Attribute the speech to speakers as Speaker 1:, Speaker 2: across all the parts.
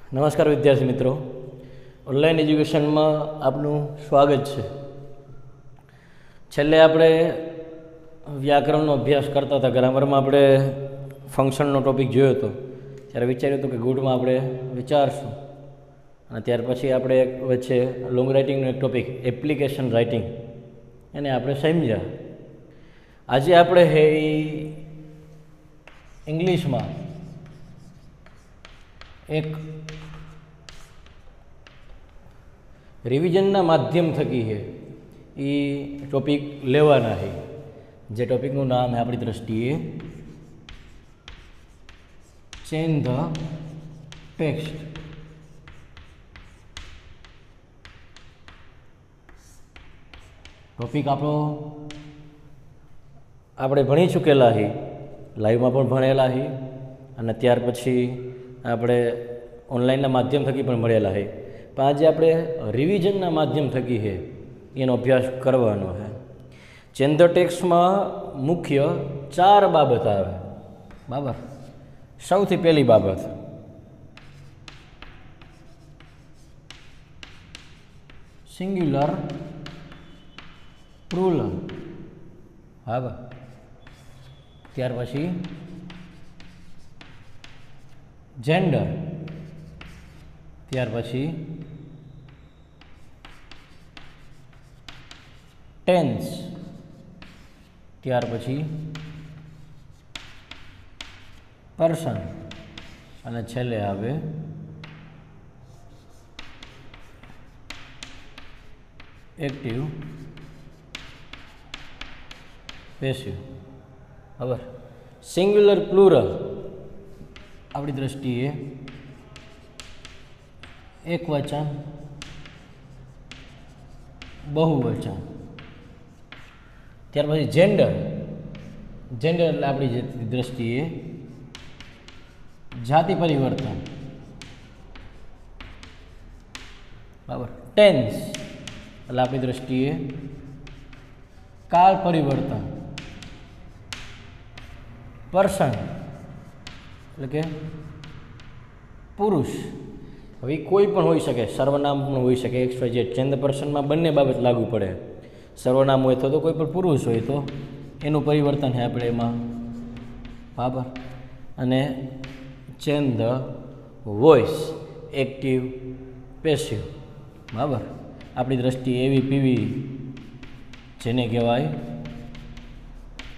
Speaker 1: નમસ્કાર વિદ્યાર્થી મિત્રો, ઓનલાઈન એજ્યુકેશનમાં આપનું સ્વાગત છે। છેલ્લે આપણે વ્યાકરણનો અભ્યાસ કરતા હતા, ગ્રામરમાં આપણે ફંક્શનનો ટૉપિક જોયો હતો, ત્યારે વિચાર્યું હતું કે ગુડમાં આપણે વિચારશું, અને ત્યાર પછી આપણે એક વચ્ચે લોંગ રાઇટિંગનો એક ટૉપિક એપ્લિકેશન રાઇટિંગ એને આપણે સમજ્યા। આજે આપણે હે ઇંગ્લિશમાં एक रिविजनना माध्यम थकी है ये टॉपिक लेवाना है। जे टॉपिकनु नाम है अपनी दृष्टिए चेंज ध टेक्स्ट। टॉपिक આપણે ભણી ચૂકેલા હી, લાઈવમાં પણ ભણેલા હી, અને ત્યાર પછી આપણે ઓનલાઈનના માધ્યમ થકી પણ મળેલા છે, પણ આજે આપણે રિવિઝનના માધ્યમ થકી છે એનો અભ્યાસ કરવાનો છે। ચેન્જ ધ ટેક્સ્ટમાં મુખ્ય 4 બાબત આવે, બરાબર। સૌથી પહેલી બાબત સિંગ્યુલર પ્લુરલ, બરાબર। ત્યાર પછી जेंडर, त्यार पछी टेन्स, त्यार पछी पर्सन, अने छेल्ले आवे एक्टिव पेसिव। बराबर। सिंग्युलर प्लूरल अपनी दृष्टिए एक वचन बहुवचन। त्यार पछी जेंडर, जेंडर एटले अपनी दृष्टिए जाति परिवर्तन, बराबर। टेन्स एटले अपनी दृष्टिए काल परिवर्तन। पर्सन એટલે કે પુરુષ, હવે કોઈ પણ હોઈ શકે, સર્વનામ પણ હોઈ શકે, X Y Z. Change the પર્સનમાં બંને બાબત લાગુ પડે, સર્વનામ હોય તો કોઈ પણ પુરુષ હોય તો એનું પરિવર્તન છે આપણે એમાં, બરાબર। અને change the voice active passive, બરાબર। આપણી દ્રષ્ટિએ એવી પીવી જેને કહેવાય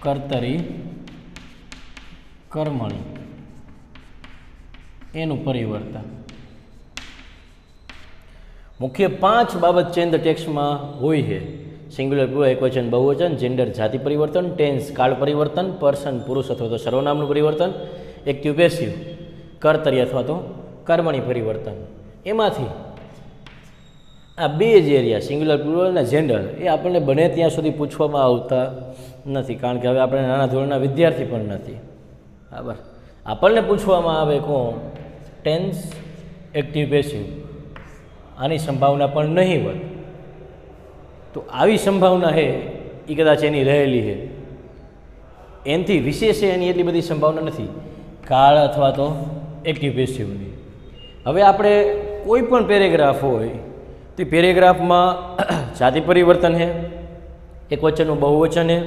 Speaker 1: કર્તરી કર્મણી, એનું પરિવર્તન। મુખ્ય 5 બાબત ચેન્જ ધ ટેક્સ્ટમાં હોય છે। સિંગ્યુલર પ્લુરલ એકવચન બહુવચન, જેન્ડર જાતિ પરિવર્તન, ટેન્સ કાળ પરિવર્તન, પર્સન પુરુષ અથવા તો સર્વનામનું પરિવર્તન, એક્ટિવ પેસિવ કર્તરી અથવા તો કર્મણી પરિવર્તન। એમાંથી આ 2 જ એરિયા સિંગ્યુલર પ્લુરલ અને જેન્ડર એ આપણને બને ત્યાં સુધી પૂછવામાં આવતા નથી, કારણ કે હવે આપણે નાના ધોરણના વિદ્યાર્થી પણ નથી, બરાબર। આપણને પૂછવામાં આવે કોણ? ટેન્સ એક્ટિવ પેસિવ, આની સંભાવના પણ નહીં હોય, તો આવી સંભાવના છે એ કદાચ એની રહેલી છે, એનાથી વિશેષ એની એટલી બધી સંભાવના નથી કાળ અથવા તો એક્ટિવ પેસિવની। હવે આપણે કોઈ પણ પેરેગ્રાફ હોય તો પેરેગ્રાફમાં જાતિ પરિવર્તન છે, એક વચનનું બહુવચન છે,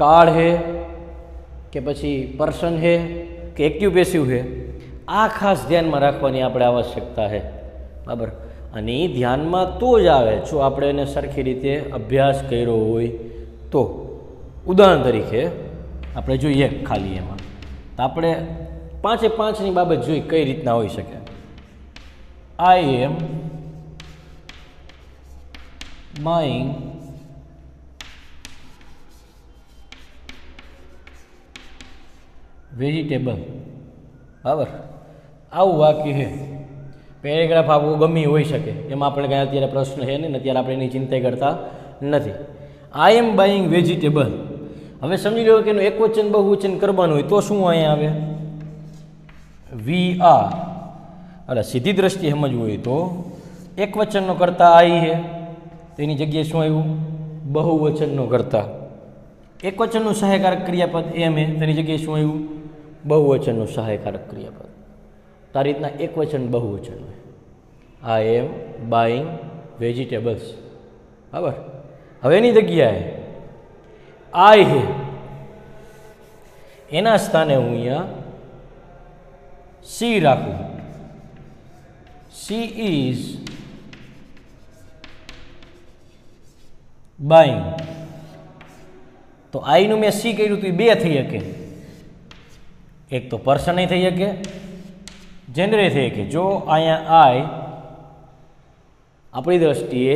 Speaker 1: કાળ છે કે પછી પર્સન છે કે એક્ટિવ પેસિવ છે, આ ખાસ ધ્યાનમાં રાખવાની આપણે આવશ્યકતા છે, બરાબર। અને એ ધ્યાનમાં તો જ આવે જો આપણે એને સરખી રીતે અભ્યાસ કર્યો હોય તો। ઉદાહરણ તરીકે આપણે જોઈએ ખાલી એમાં તો આપણે 5-5ની બાબત જોઈ કઈ રીતના હોઈ શકે। આઈ એમ બાઇંગ વેજીટેબલ, બરાબર। આવું વાક્ય છે, પેરેગ્રાફ આવું ગમે હોઈ શકે, એમાં આપણે કાંઈ અત્યારે પ્રશ્ન છે નહીં, અત્યારે આપણે એની ચિંતા કરતા નથી। આઈ એમ બાઇંગ વેજીટેબલ, હવે સમજી લો કે એનું એકવચન બહુવચન કરવાનું હોય તો શું અહીંયા આવે? We are. એટલે સીધી દ્રષ્ટિએ સમજવું હોય તો એકવચનનો કરતા આઈ છે તો એની જગ્યાએ શું આવ્યું? બહુવચનનો કરતા। એકવચનનું સહાયકારક ક્રિયાપદ એમ છે તેની જગ્યાએ શું આવ્યું? બહુવચનનું સહાયકારક ક્રિયાપદ। તો આ રીતના એકવચન બહુવચન હોય. આઈ એમ બાઇંગ વેજીટેબલ્સ. બરાબર. હવે એની જગ્યાએ આઈ હે એના સ્થાને હું અહીંયા સી રાખું. She is buying. તો આઈનું મેં સી કર્યું તો એ બે થઈ શકે. એક તો પર્સન થઈ શકે, જેન્ડર થઈ શકે. જો અહીંયા આઈ આપણી દ્રષ્ટિએ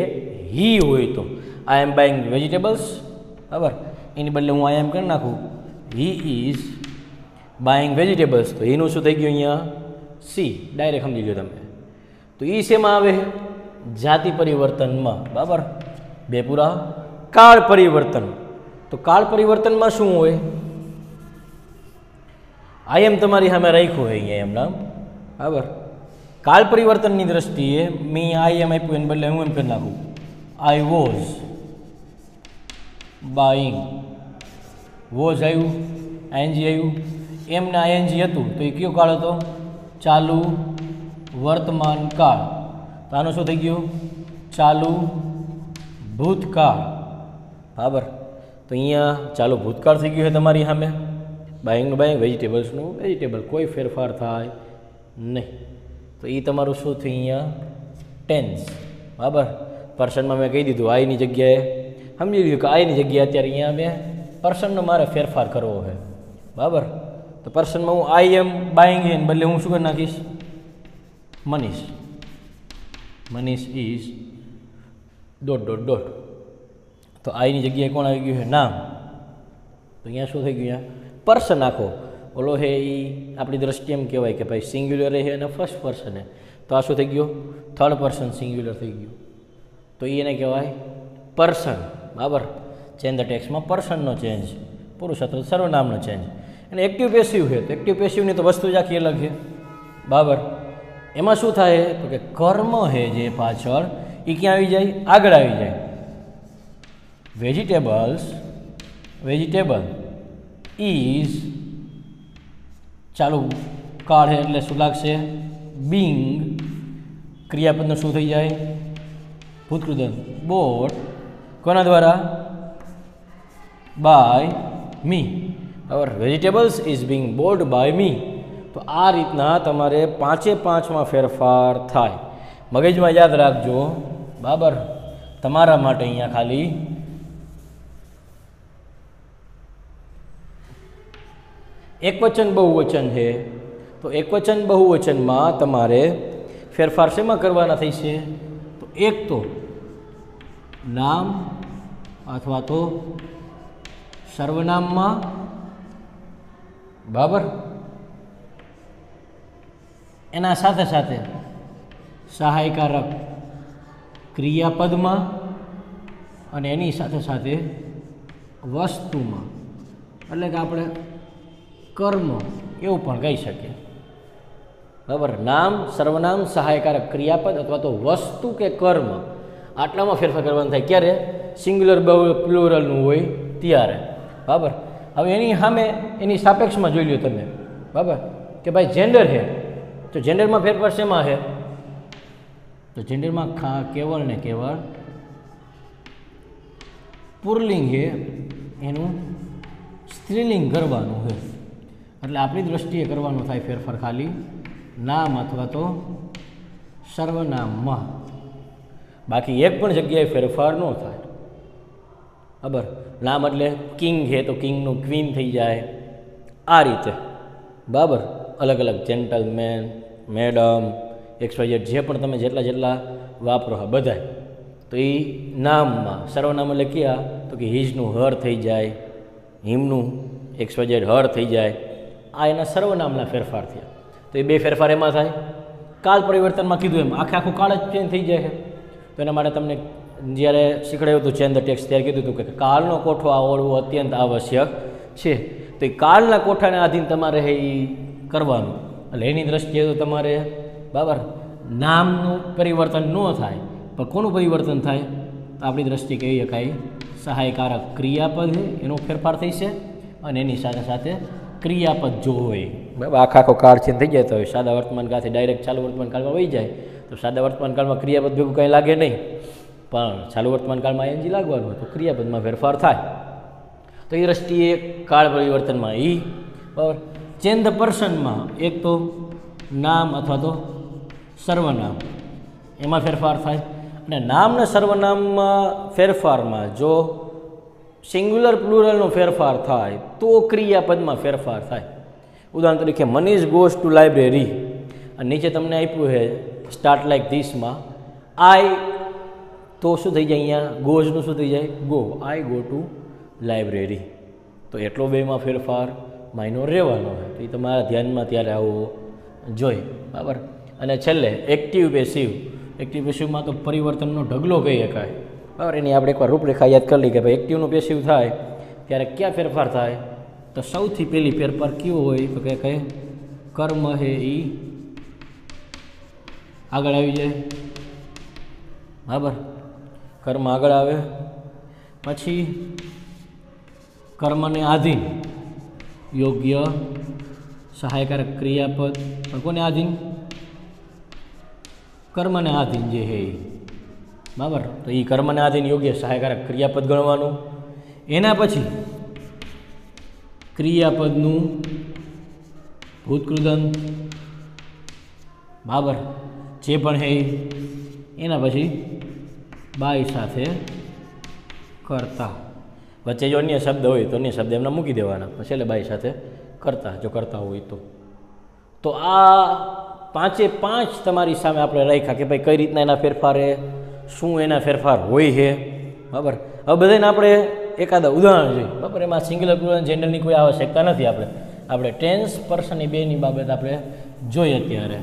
Speaker 1: હી હોય તો આઈ એમ બાઇંગ વેજીટેબલ્સ. બરાબર. એની બદલે હું આઈ એમ કરી નાખું હી ઇઝ બાઇંગ વેજીટેબલ્સ. તો એનું શું થઈ ગયું અહીંયા સી. ડાયરેક્ટ સમજી લો તમે. તો એ શેમાં આવે? જાતિ પરિવર્તનમાં. બરાબર. બે પૂરા કાળ પરિવર્તન. તો કાળ પરિવર્તનમાં શું હોય? આઈ એમ તમારી સામે રાખ્યું હોય અહીંયા એમ નામ. બરાબર. કાળ પરિવર્તનની દ્રષ્ટિએ મેં આઈ એમ આપ્યું એને બદલે હું એમ કરી નાખું આઈ વોઝ બાઇંગ. વોઝ આવ્યું, આઈએનજી આવ્યું. એમને આઈએનજી હતું તો એ કયો કાળ હતો? ચાલુ વર્તમાન કાળ. તો આનું શું થઈ ગયું? ચાલુ ભૂતકાળ. બરાબર. તો અહીંયા ચાલુ ભૂતકાળ થઈ ગયું છે તમારી સામે. બાઇંગનું બાઇંગ, વેજીટેબલ્સનું વેજીટેબલ. કોઈ ફેરફાર થાય નહીં. તો એ તમારું શું થયું અહીંયા? ટેન્સ. બરાબર. પર્સનમાં મેં કહી દીધું આઈની જગ્યાએ સમજી લીધું કે આઈની જગ્યાએ અત્યારે અહીંયા મેં પર્સનનો મારે ફેરફાર કરવો છે. બરાબર. તો પર્સનમાં હું આઈ એમ બાઇંગ એને બદલે હું શું કરી નાખીશ? Manish. Manish is dot dot dot. તો આઈની જગ્યાએ કોણ આવી ગયું છે? નામ. તો અહીંયા શું થઈ ગયું? પર્સન આખો ઓલો હે એ આપણી દ્રષ્ટિએ એમ કહેવાય કે ભાઈ સિંગ્યુલર છે અને ફર્સ્ટ પર્સન હે. તો આ શું થઈ ગયું? થર્ડ પર્સન સિંગ્યુલર થઈ ગયું. તો એને કહેવાય પર્સન. બરાબર. ચેન્જ ધ ટેક્સમાં પર્સનનો ચેન્જ, પુરુષ અથવા સર્વનામનો ચેન્જ. અને એક્ટિવ પેસિવ છે. તો એક્ટિવ પેસિવની તો વસ્તુ જ આખી અલગ છે. બરાબર. એમાં શું થાય? તો કે કર્મ છે જે પાછળ એ ક્યાં આવી જાય? આગળ આવી જાય. વેજીટેબલ્સ, વેજીટેબલ ઇઝ ચાલુ કાળ છે એટલે શું લાગશે? બિંગ. ક્રિયાપદનું શું થઈ જાય? ભૂતકૃદંત. બોટ કોના દ્વારા? By me. બરાબર. Vegetables is being bought by me. તો આ રીતના તમારે 5માં ફેરફાર થાય. મગજમાં યાદ રાખજો. બરાબર. તમારા માટે અહીંયા ખાલી એકવચન બહુવચન છે. તો એકવચન બહુવચનમાં તમારે ફેરફાર શેમાં કરવાના થઈ છે? તો એક તો નામ અથવા તો સર્વનામમાં. બરાબર. એના સાથે સાથે સહાયકારક ક્રિયાપદમાં અને એની સાથે સાથે વસ્તુમાં. એટલે કે આપણે કર્મ એવું પણ કહી શકીએ. બરાબર. નામ, સર્વનામ, સહાયકારક ક્રિયાપદ અથવા તો વસ્તુ કે કર્મ આટલામાં ફેરફાર કરવાનું થાય. ક્યારે? સિંગ્યુલર પ્લુરલનું હોય ત્યારે. બરાબર. હવે એની સામે એની સાપેક્ષમાં જોઈ લો તમે. બરાબર. કે ભાઈ જેન્ડર છે તો જેન્ડરમાં ફેરફાર શેમાં છે? તો જેન્ડરમાં કેવળ ને કેવળ પુરલિંગ છે એનું સ્ત્રીલિંગ કરવાનું છે. એટલે આપણી દ્રષ્ટિએ કરવાનું થાય ફેરફાર ખાલી નામ અથવા તો સર્વનામમાં. બાકી એક પણ જગ્યાએ ફેરફાર ન થાય. બરાબર. નામ એટલે કિંગ છે તો કિંગનું ક્વીન થઈ જાય. આ રીતે. બરાબર. અલગ અલગ જેન્ટલમેન, મેડમ, XYZ જે પણ તમે જેટલા વાપરો હા બધાય. તો એ નામમાં સર્વનામ એટલે ક્યાં? તો કે હિઝનું હર થઈ જાય, હિમનું XYZ હર થઈ જાય. આ એના સર્વનામના ફેરફાર થયા. તો એ બે ફેરફાર એમાં થાય. કાળ પરિવર્તનમાં કીધું એમ આખું કાળ જ ચેન્જ થઈ જાય છે. તો એના માટે તમને જ્યારે શીખવાડ્યું હતું ચેન્જ ધ ટેક્સ ત્યારે કીધું હતું કે કાળનો કોઠો આવડવો અત્યંત આવશ્યક છે. તો એ કાળના કોઠાને આધીન તમારે એ કરવાનું. એટલે એની દ્રષ્ટિએ તો તમારે બરાબર નામનું પરિવર્તન ન થાય પણ કોનું પરિવર્તન થાય? તો આપણી દ્રષ્ટિએ કહી શકાય સહાયકારક ક્રિયાપદ છે એનો ફેરફાર થઈ છે અને એની સાથે સાથે ક્રિયાપદ જો હોય, બરાબર, આખો કાળ ચેન્જ થઈ જાય તો હોય. સાદા વર્તમાન કાળથી ડાયરેક્ટ ચાલુ વર્તમાન કાળમાં વહી જાય તો સાદા વર્તમાન કાળમાં ક્રિયાપદ ભેગું કંઈ લાગે નહીં, પણ ચાલુ વર્તમાન કાળમાં આઈએનજી લાગવાનું હોય તો ક્રિયાપદમાં ફેરફાર થાય. તો એ દ્રષ્ટિએ કાળ પરિવર્તનમાં ઈ, બરાબર. ચેન્જ ધ પર્સનમાં એક તો નામ અથવા તો સર્વનામ, એમાં ફેરફાર થાય. અને નામને સર્વનામમાં ફેરફારમાં જો સિંગ્યુલર પ્લુરલનો ફેરફાર થાય તો ક્રિયાપદમાં ફેરફાર થાય. ઉદાહરણ તરીકે મનીષ ગોઝ ટુ લાઇબ્રેરી, અને નીચે તમને આપ્યું છે સ્ટાર્ટ લાઈક ધીસમાં આઈ, તો શું થઈ જાય અહીંયા ગોઝનું શું થઈ જાય go, I go to library. તો એટલો બેમાં ફેરફાર માઇનોર રહેવાનો હોય, તો એ તમારા ધ્યાનમાં ત્યારે આવો જોઈ, બરાબર. અને છેલ્લે એક્ટિવ પેસિવ. એક્ટિવ પેસિવમાં તો પરિવર્તનનો ઢગલો કહી શકાય, બરાબર. એની આપણે એકવાર રૂપરેખા યાદ કરી લઈએ કે ભાઈ એક્ટિવનું પેસિવ થાય ત્યારે ક્યાં ફેરફાર થાય, તો સૌથી પહેલી ફેરફાર કયો હોય તો કે કર્મ હે એ આગળ આવી જાય, બરાબર. કર્મ આગળ આવે, પછી કર્મને આધીન યોગ્ય સહાયકારક ક્રિયાપદ, પણ કોને આધીન, કર્મને આધીન જે હે એ, બરાબર. તો એ કર્મને આધીન યોગ્ય સહાયકારક ક્રિયાપદ ગણવાનું. એના પછી ક્રિયાપદનું ભૂતકૃદંત, બરાબર, જે પણ હે એના પછી બાય સાથે કરતા, વચ્ચે જો અન્ય શબ્દ હોય તો અન્ય શબ્દ એમના મૂકી દેવાના, પછી એટલે બાય સાથે કરતા જો કરતા હોય તો આ પાંચે પાંચ તમારી સામે આપણે રાખ્યા કે ભાઈ કઈ રીતના એના ફેરફારે, શું એના ફેરફાર હોય છે, બરાબર. હવે બધાને આપણે એકાદા ઉદાહરણ જોઈએ, બરાબર. એમાં સિંગ્યુલર પ્લુરલ જેન્ડરની કોઈ આવશ્યકતા નથી, આપણે ટેન્સ પર્સનની બેની બાબત આપણે જોઈએ અત્યારે.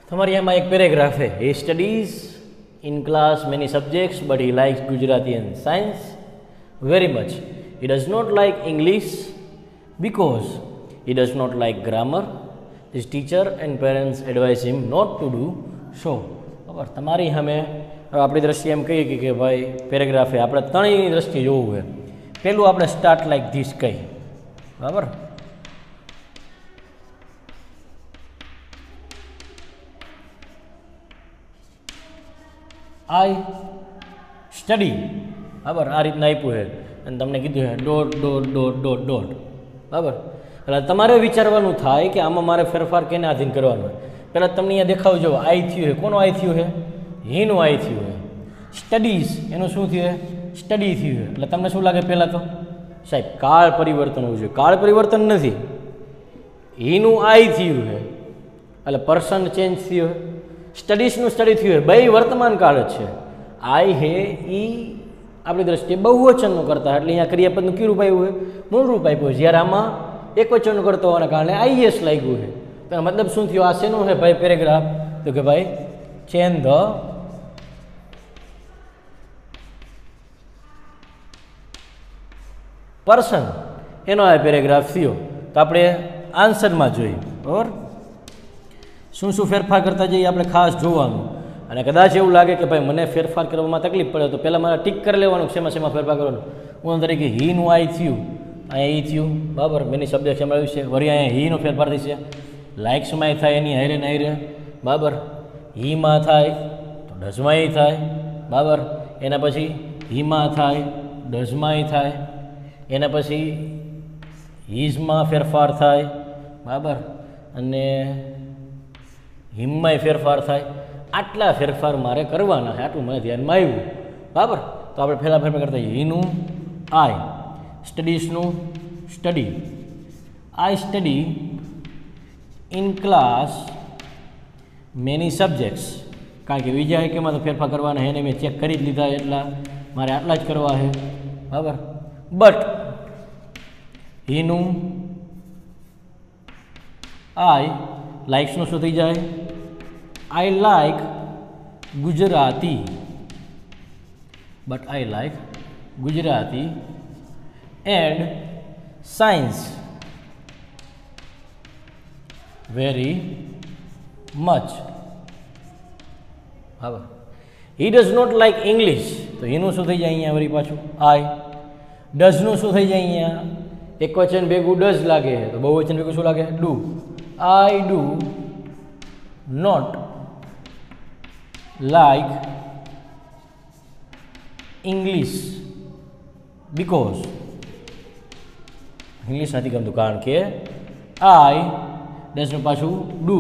Speaker 1: તમારી આમાં એક પેરેગ્રાફ है, he studies in class many subjects but he likes Gujarati and science very much. He does not like English because he does not like grammar. His teacher and parents advise him not to do so. બરાબર. તમારી સામે આપણી દ્રષ્ટિએ એમ કહીએ કે ભાઈ પેરેગ્રાફે આપણે ત્રણેયની દ્રષ્ટિએ જોવું હોય. પહેલું આપણે સ્ટાર્ટ લાઈક ધીસ કહી, બરાબર. આઈ સ્ટડી, બરાબર, આ રીતના આપ્યું છે અને તમને કીધું છે dot dot dot dot dot, બરાબર. એટલે તમારે વિચારવાનું થાય કે આમાં મારે ફેરફાર કેને આધીન કરવાનો હોય. પહેલાં તમને અહીંયા દેખાવજો આઈ થયું છે, કોનું આઈ થયું છે? હીનું આઈ થયું છે. સ્ટડીઝ એનું શું થયું છે? સ્ટડી થયું છે. એટલે તમને શું લાગે પહેલાં તો સાહેબ કાળ પરિવર્તન હોવું જોઈએ. કાળ પરિવર્તન નથી, હીનું આઈ થયું છે એટલે પર્સન ચેન્જ થયું છે. સ્ટડીઝનું સ્ટડી થયું છે, બે વર્તમાન કાળ જ છે. આઈ હે ઈ આપણી દ્રષ્ટિએ બહુવચનનું કરતા એટલે અહીંયા ક્રિયાપદનું કયું રૂપ આવ્યું છે? મૂળ રૂપ આપ્યું છે. જ્યારે આમાં એક વચનનું કરતો હોવાના કારણે આઈએસ લાગ્યું છે. તો મતલબ શું થયું? આ શેનું છે ભાઈ પેરેગ્રાફ? તો કે ભાઈ ચેન્જ ધ પર્સન, એનો આ પેરેગ્રાફ થયો. તો આપણે આન્સરમાં જોઈએ, બરાબર. શું શું ફેરફાર કરતા જઈએ આપણે ખાસ જોવાનું. અને કદાચ એવું લાગે કે ભાઈ મને ફેરફાર કરવામાં તકલીફ પડે તો પહેલાં મારે ટીક કરી લેવાનું શેમાં શેમાં ફેરફાર કરવાનું. હું તરીકે હીનું આઈ થયું, અહીંયા ઈ થયું, બરાબર. મેની શબ્દ મળ્યું છે. વળી અહીંયા હીનો ફેરફાર થશે. લાઇક્સમાં થાય એની હારે ને હારે, બરાબર. હીમાં થાય તો ડઝમાં થાય, બરાબર. એના પછી હીમાં થાય, ડઝમાં થાય. એના પછી હીઝમાં ફેરફાર થાય, બરાબર. અને હિમમાંય ફેરફાર થાય. આટલા ફેરફાર મારે કરવાના છે, આટલું મને ધ્યાનમાં આવ્યું, બરાબર. તો આપણે પહેલાં ફેરફાર કરતા હીનું આઈ, સ્ટડીઝનું study. I study in class many subjects. કારણ કે બીજા એકેમાં તો ફેરફાર કરવાના એને મેં ચેક કરી જ લીધા એટલા મારે આટલા જ કરવા છે, બરાબર. બટ હીનું આઈ લાઇક્સનું શું થઈ જાય? I like Gujarati, but I like Gujarati and science very much, બરાબર. He does not like English, તો એનું શું થઈ જાય અહીંયા વળી પાછું? આઈ. ડઝનું શું થઈ જાય અહીંયા? એક વચન ભેગું ડઝ લાગે તો બહુ વચન ભેગું શું લાગે? Do. I do not like English because, English નથી ગમતું કારણ કે આઈ ડઝનું પાછું do.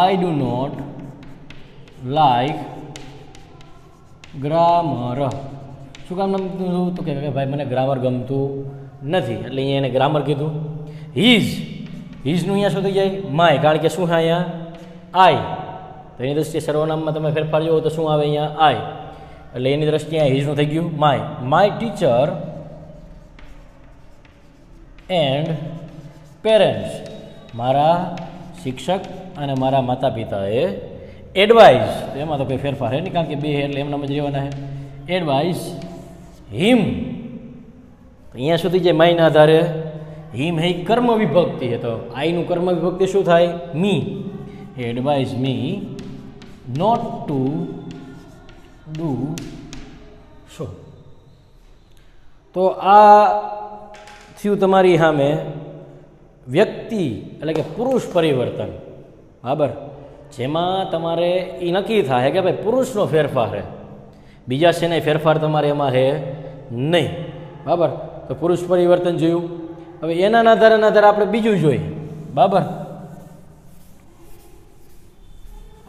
Speaker 1: I do not like grammar. શું કામ ગમતું? તો કે ભાઈ મને ગ્રામર ગમતું નથી એટલે અહીંયા એને ગ્રામર કીધું. હીઝ, હીઝનું અહીંયા શું થઈ જાય? માય, કારણ કે શું છે અહીંયા? આઈ. તો એની દ્રષ્ટિએ સર્વનામમાં તમે ફેરફાર જોવો તો શું આવે અહીંયા? આઈ. એટલે એની દ્રષ્ટિએ અહીંયા હીઝનું થઈ ગયું my. My teacher and parents, મારા શિક્ષક અને મારા માતા પિતાએ એડવાઇઝ, તો એમાં તો કોઈ ફેરફાર છે નહીં કારણ કે બે એટલે એમનામ જ રહેવાના છે. એડવાઇઝ હિમ, તો અહીંયા શું થઈ જાય? માયના આધારે હિમ હે કર્મ વિભક્તિ છે તો આઈનું કર્મ વિભક્તિ શું થાય? Me. Advise me not to do so. તો આ થયું તમારી સામે વ્યક્તિ એટલે કે પુરુષ પરિવર્તન, બરાબર. જેમાં તમારે એ નક્કી થાય કે ભાઈ પુરુષનો ફેરફાર છે, બીજા શેને ફેરફાર તમારે એમાં છે નહીં, બરાબર. તો પુરુષ પરિવર્તન જોયું. હવે એના આધારે આપણે બીજું જોઈએ, બરાબર.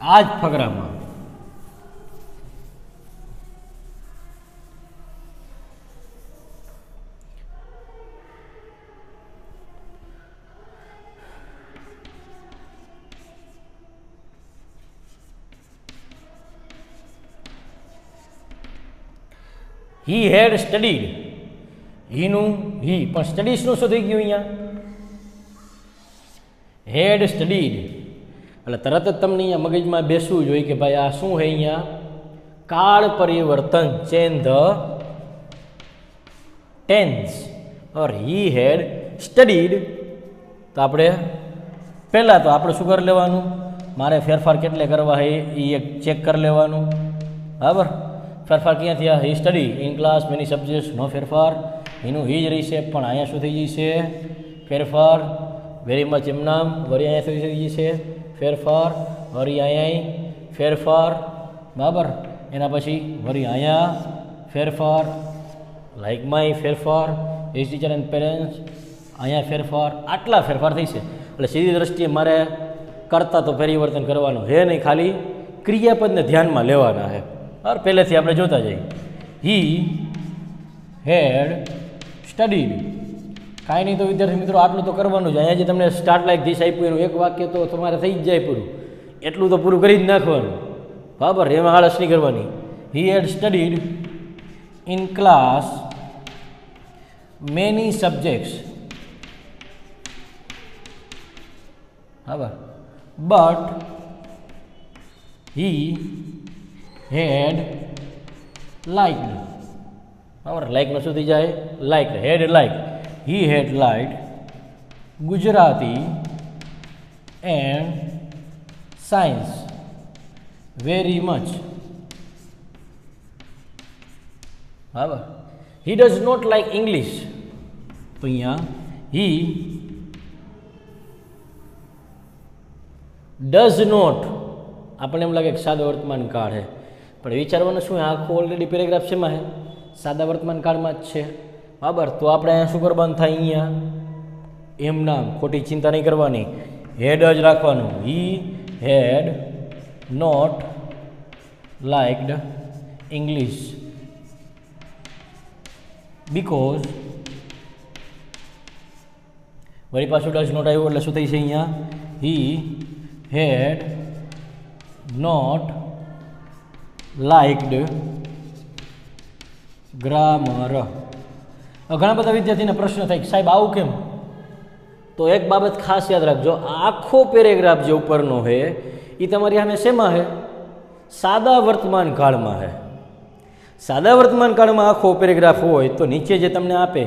Speaker 1: આ જ ફકરામાં હી હેડ સ્ટડીડ, હીનું હી, પણ સ્ટડીઝનું શું થઈ ગયું અહીંયા? હેડ સ્ટડીડ. એટલે તરત જ તમને અહીંયા મગજમાં બેસવું જોઈએ કે ભાઈ આ શું છે અહીંયા? કાળ પરિવર્તન, change the tense. Or he had studied. તો આપણે પહેલાં તો આપણે શું કરી લેવાનું? મારે ફેરફાર કેટલે કરવા છે એ એક ચેક કરી લેવાનું, બરાબર. ફેરફાર ક્યાં થયા? He study in class many subjects, no ફેરફાર. એનું હી જ રહેશે પણ અહીંયા શું થઈ જશે? ફેરફાર. વેરી મચ એમ નામ, વરી અહીંયા થઈ જશે ફેરફાર, વરી અહીંયા ફેરફાર, બરાબર. એના પછી વળી અહીંયા ફેરફાર, લાઈક માય ફેરફાર, હિઝ ટીચર એન્ડ પેરેન્ટ્સ, અહીંયા ફેરફાર, આટલા ફેરફાર થઈ છે. એટલે સીધી દ્રષ્ટિએ મારે કરતા તો પરિવર્તન કરવાનું હે નહીં, ખાલી ક્રિયાપદને ધ્યાનમાં લેવાના છે. બરાબર, પહેલેથી આપણે જોતા જઈએ. હી હેડ સ્ટડીડ. કાંઈ નહીં તો વિદ્યાર્થી મિત્રો આટલું તો કરવાનું જ. અહીંયા જે તમને સ્ટાર્ટ લાઈક ધીસ આપ્યું એનું એક વાક્ય તો તમારે થઈ જ જાય પૂરું, એટલું તો પૂરું કરી જ નાખવાનું. બરાબર, એમાં આળસ નહીં કરવાની. He had studied in class many subjects. બરાબર, બટ હી હેડ લાઇકડ. બરાબર, લાઇકનું શું થઈ જાય? Liked. Had like. He had liked Gujarati and science very much. બરાબર, he does not like English. તો અહીંયા હી ડઝ નોટ, આપણને એમ લાગે કે સાદો વર્તમાન કાળ છે, પણ વિચારવાનું શું, આખો ઓલરેડી પેરેગ્રાફ શેમાં છે? સાદા વર્તમાન કાળમાં જ છે. બરાબર, તો આપણે અહીંયા શું કરવાનું થાય? અહીંયા એમ નામ ખોટી ચિંતા નહીં કરવાની, હેડ જ રાખવાનું. He had not liked English because, વળી પાછું ડઝ નોટ આવ્યું એટલે શું થઈ છે અહીંયા? હી હેડ નોટ લાઇકડ ગ્રામર. ઘણા બધા વિદ્યાર્થીને પ્રશ્ન થાય કે સાહેબ આવું કેમ? તો એક બાબત ખાસ યાદ રાખજો, આખો પેરેગ્રાફ જે ઉપરનો છે એ તમારી સામે શેમાં છે? સાદા વર્તમાન કાળમાં છે. સાદા વર્તમાન કાળમાં આખો પેરેગ્રાફ હોય તો નીચે જે તમને આપે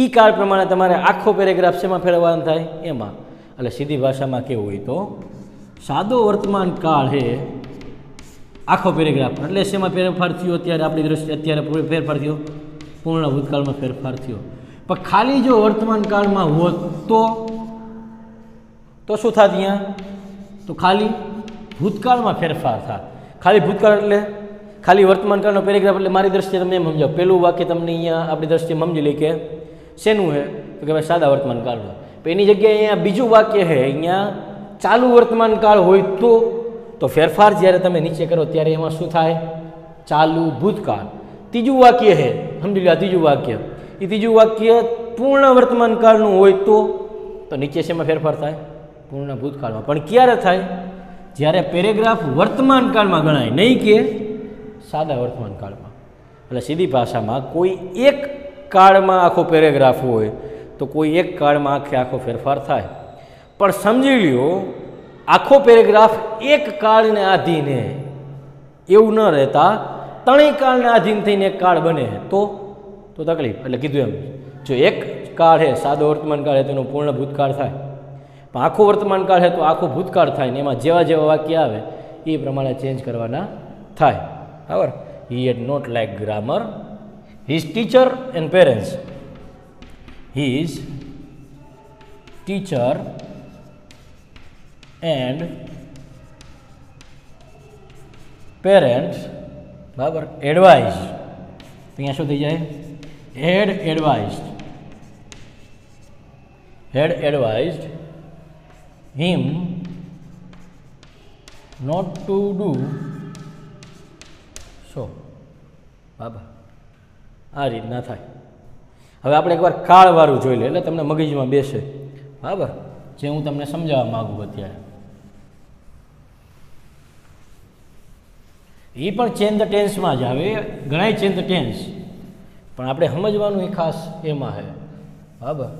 Speaker 1: એ કાળ પ્રમાણે તમારે આખો પેરેગ્રાફ શેમાં ફેરવવાનો થાય? એમાં. એટલે સીધી ભાષામાં કેવું હોય તો સાદો વર્તમાન કાળ છે આખો પેરેગ્રાફ, એટલે શેમાં ફેરફાર થયો? અત્યારે આપણી દ્રષ્ટિએ અત્યારે ફેરફાર થયો, પૂર્ણ ભૂતકાળમાં ફેરફાર થયો. પણ ખાલી જો વર્તમાન કાળમાં હોત તો શું થાત? અહીંયા તો ખાલી ભૂતકાળમાં ફેરફાર થાય. ખાલી ભૂતકાળ એટલે ખાલી વર્તમાન કાળનો પેરેગ્રાફ. એટલે મારી દ્રષ્ટિએ તમે એમ સમજાવો, પહેલું વાક્ય તમને અહીંયા આપણી દ્રષ્ટિએ સમજી લે કે શેનું છે? તો કે ભાઈ સાદા વર્તમાન કાળનું. પણ એની જગ્યાએ અહીંયા બીજું વાક્ય છે, અહીંયા ચાલુ વર્તમાન કાળ હોય તો ફેરફાર જ્યારે તમે નીચે કરો ત્યારે એમાં શું થાય? ચાલુ ભૂતકાળ. ત્રીજું વાક્ય છે, સમજી લો આ ત્રીજું વાક્ય, એ ત્રીજું વાક્ય પૂર્ણ વર્તમાન કાળનું હોય તો નીચે શેમાં ફેરફાર થાય? પૂર્ણ ભૂતકાળમાં. પણ ક્યારે થાય? જ્યારે પેરેગ્રાફ વર્તમાન કાળમાં ગણાય, નહીં કે સાદા વર્તમાન કાળમાં. એટલે સીધી ભાષામાં કોઈ એક કાળમાં આખો પેરેગ્રાફ હોય તો કોઈ એક કાળમાં આખો ફેરફાર થાય. પણ સમજી લ્યો આખો પેરેગ્રાફ એક કાળને આધીન એવું ન રહેતા ત્રણેય કાળને આધીન થઈને એક કાળ બને તો તકલીફ. એટલે કીધું એમ, જો એક કાળ છે સાદો વર્તમાન કાળ છે તેનું પૂર્ણ ભૂતકાળ થાય, પણ આખો વર્તમાન કાળ છે તો આખો ભૂતકાળ થાય ને એમાં જેવા જેવા વાક્ય આવે એ પ્રમાણે ચેન્જ કરવાના થાય. બરાબર, he had not like grammar, his teacher and parents, his teacher and parents. બરાબર, એડવાઇઝ. અહીંયા શું થઈ જાય? Had advised. Had advised him not to do so. બરાબર, આ રીતના થાય. હવે આપણે એકવાર કાળવાળું જોઈ લે એટલે તમને મગજમાં બેસે. બરાબર, જે હું તમને સમજાવવા માગું અત્યારે. એ પણ ચેન્જ ધ ટેન્સમાં જ આવે, ઘણાય ચેન્જ ધ ટેન્સ, પણ આપણે સમજવાનું એ ખાસ એમાં છે. બરાબર,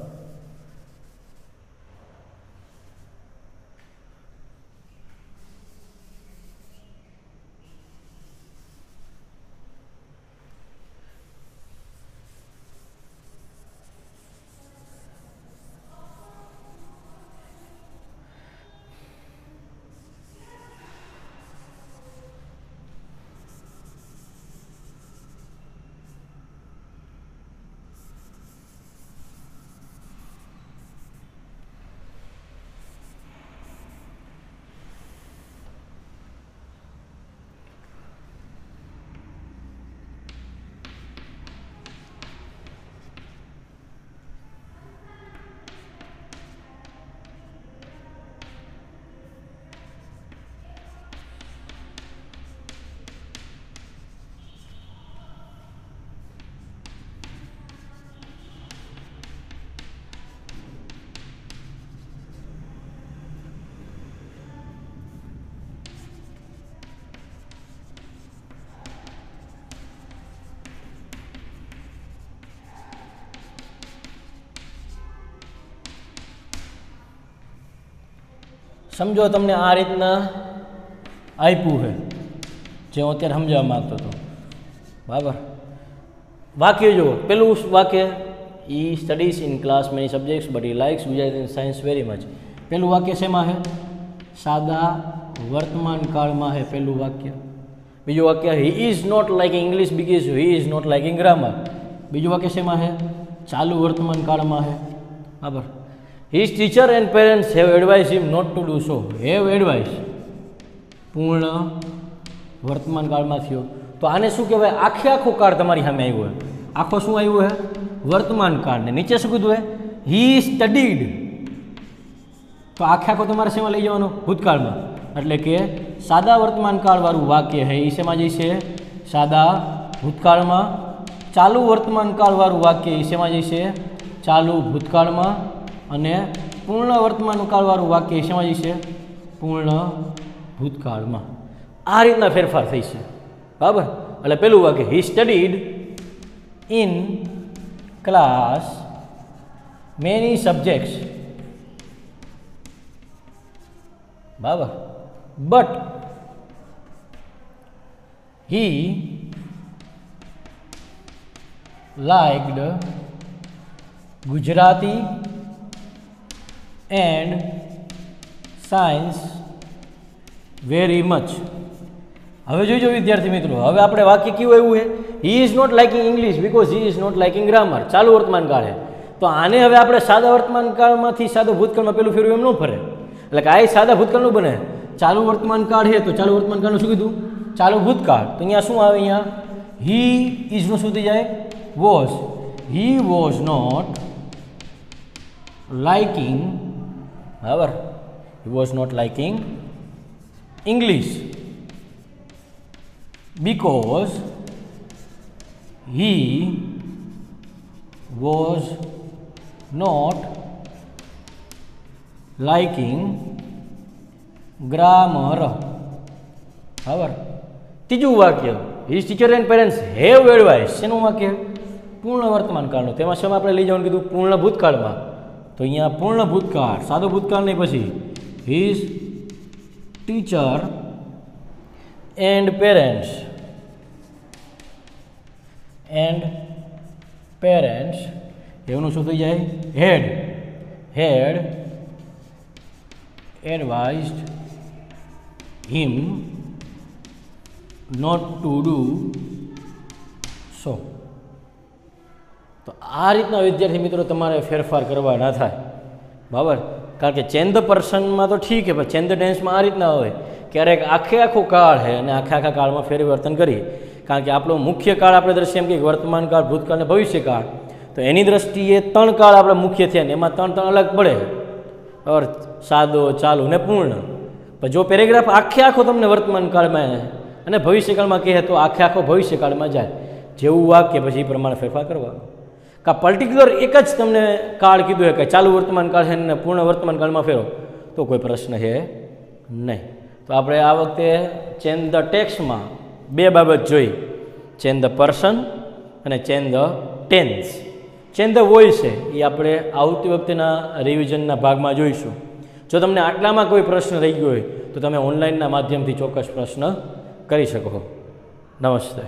Speaker 1: સમજો તમને આ રીતના આપ્યું છે જે હું અત્યારે સમજાવવા માગતો હતો, બરાબર. વાક્ય જુઓ. પેલું વાક્ય he studies in class many subjects but he likes Gujarati and science very much. પેલું વાક્ય શેમાં છે? સાદા વર્તમાન કાળમાં છે પેલું વાક્ય. બીજું વાક્ય he is not liking English because he is not liking grammar. બીજું વાક્ય શેમાં છે? ચાલુ વર્તમાન કાળમાં છે, બરાબર. His teacher and parents have advise him not to do so. Have advise પૂર્ણ વર્તમાન કાળમાં થયો. તો આને શું કહેવાય? આખો કાળ તમારી સામે આવ્યો હોય. આખો શું આવ્યું છે? વર્તમાન કાળ. ને નીચે શું કીધું હે? હી સ્ટડીડ. તો આખો તમારે શેમાં લઈ જવાનો? ભૂતકાળમાં. એટલે કે સાદા વર્તમાન કાળવાળું વાક્ય છે એ શેમાં જઈશે? સાદા ભૂતકાળમાં. ચાલુ વર્તમાન કાળવાળું વાક્ય એ શેમાં જઈશે? ચાલુ ભૂતકાળમાં. અને પૂર્ણ વર્તમાન કાળવાળું વાક્ય એ શેમાં જઈશે? પૂર્ણ ભૂતકાળમાં. આ રીતના ફેરફાર થઈ છે, બરાબર. એટલે પેલું વાક્ય he studied in class many subjects, બરાબર, but he liked Gujarati and science very much. હવે જોઈજો વિદ્યાર્થી મિત્રો, હવે આપણે વાક્ય કેવું એવું છે? He is not liking English because he is not liking grammar. ચાલુ વર્તમાન કાળ છે. તો આને હવે આપણે સાદા વર્તમાન કાળમાંથી સાદો ભૂતકાળમાં પેલું ફેરવું એમ ન ફરે. એટલે કે આ સાદા ભૂતકાળનું બને. ચાલુ વર્તમાન કાળ છે તો ચાલુ વર્તમાન કાળનું શું કીધું? ચાલુ ભૂતકાળ. તો અહીંયા શું આવે? અહીંયા હી ઇઝનું શું થઈ જાય? Was. He was not liking, બરાબર, he was not liking English because he was not liking grammar. બરાબર. ત્રીજું વાક્ય his teacher and parents have advice. શેનું વાક્ય? પૂર્ણ વર્તમાન કાળનું. તેમાં શેમાં આપણે લઈ જવાનું કીધું? પૂર્ણ ભૂતકાળમાં. તો અહીંયા પૂર્ણ ભૂતકાળ, સાદો ભૂતકાળ નહીં. પછી હિઝ ટીચર એન્ડ પેરેન્ટ્સ એનું શું થઈ જાય? Had advised him not to do so. તો આ રીતના વિદ્યાર્થી મિત્રો તમારે ફેરફાર કરવા ના થાય, બરાબર. કારણ કે ચેન્જ ધ પર્સનમાં તો ઠીક છે, પણ ચેન્જ ધ ટેન્સમાં આ રીતના હોય. ક્યારેક આખો કાળ છે અને આખા કાળમાં ફેરવર્તન કરીએ. કારણ કે આપણો મુખ્ય કાળ આપણે દ્રષ્ટિએ એમ કે વર્તમાન કાળ, ભૂતકાળ અને ભવિષ્યકાળ. તો એની દ્રષ્ટિએ 3 કાળ આપણે મુખ્ય થયા ને એમાં 3 અલગ પડે, બરાબર. સાદો, ચાલુ ને પૂર્ણ. પણ જો પેરેગ્રાફ આખો તમને વર્તમાન કાળમાં અને ભવિષ્યકાળમાં કહે તો આખો ભવિષ્યકાળમાં જાય. જેવું વાક્ય પછી એ પ્રમાણે ફેરફાર કરવાનો. કાં પર્ટિક્યુલર એક જ તમને કાળ કીધું છે કે ચાલુ વર્તમાન કાળ છે ને પૂર્ણ વર્તમાન કાળમાં ફેરો તો કોઈ પ્રશ્ન છે નહીં. તો આપણે આ વખતે ચેન્જ ધ ટેક્સ્ટમાં 2 બાબત જોઈ. ચેન્જ ધ પર્સન અને change the tense. Change the voice છે એ આપણે આવતી વખતેના રિવિઝનના ભાગમાં જોઈશું. જો તમને આટલામાં કોઈ પ્રશ્ન રહી ગયો હોય તો તમે ઓનલાઈનના માધ્યમથી ચોક્કસ પ્રશ્ન કરી શકો. નમસ્તે.